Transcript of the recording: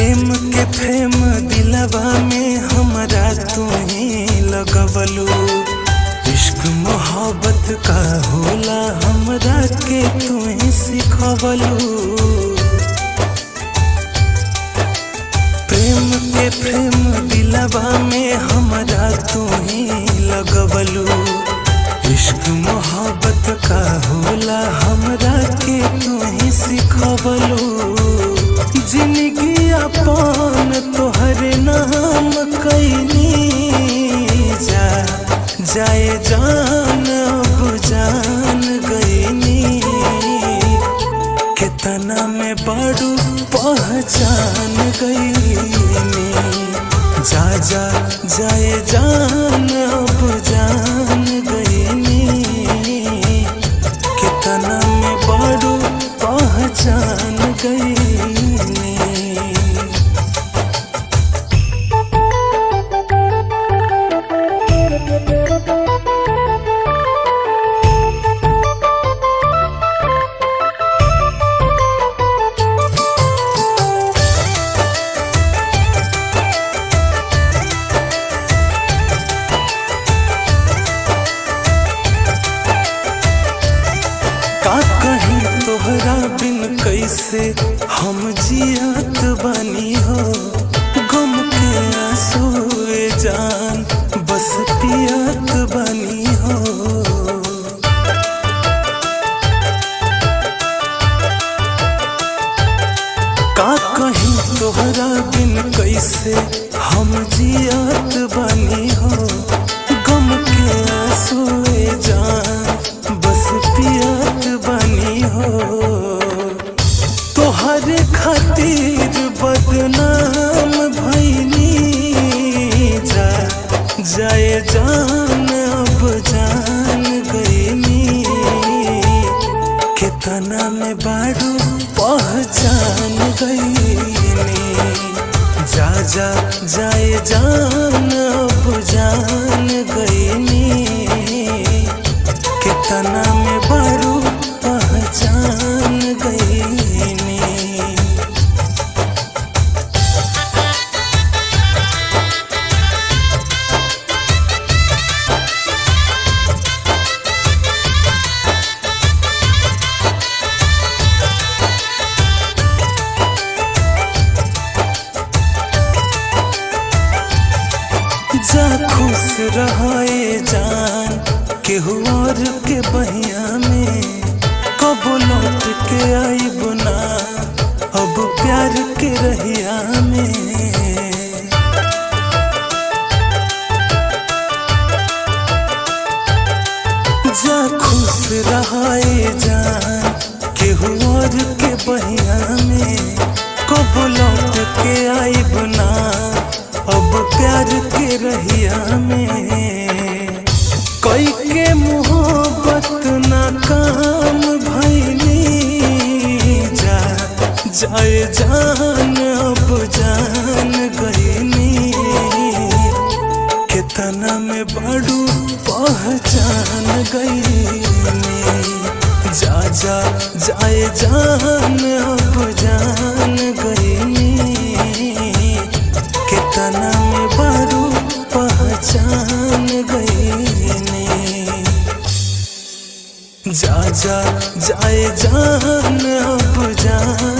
प्रेम के प्रेम दिलवा में हमरा तू ही लगवलू। इश्क मोहब्बत का होला हमरा के तू ही सिखवलू। प्रेम के प्रेम दिलवा में हमरा तू ही लगवलू। इश्क मोहब्बत का होला हमरा के तू ही सिखवलू। जिंदगी अपन तोहर नाम कैनी जाए जान अब जान गईनी। कितना में बड़ू पहचान गईनी। जा जाए जान अब जान गईनी। कितना में बड़ू पहचान गईनी। का कहीं तोहरा बिन कैसे हम जियत बानी हो। गम के आंसुए जान बस पियत बानी हो। का कहीं तोहरा बिन कैसे हम जियत बानी हो। गम के आंसुए जान बस पियत बानी हो। तोहर खातिर बदनाम भईनी। जाए जान अब जान गईनी। कितना में बारू पहचान गईनी। जाए जान अब जान गईनी। कितना में बारू पहचान गईनी। जा खुश रहे जान केहू और के बहिया में। कब लौट के आईब ना अब प्यार के रहिया में। जा खुश रहे जान केहू और के बहिया में। कब लौट के आईब ना अब प्यार के रहिया में। कोई के मोहब्बत नाकाम भईनी। जाए जान अब जान गईनी। कितना में बड़ू पहचान गईनी। जाए जान अब जान गईनी। कितना में बड़ू पहचान गईनी। जाए जान अब जान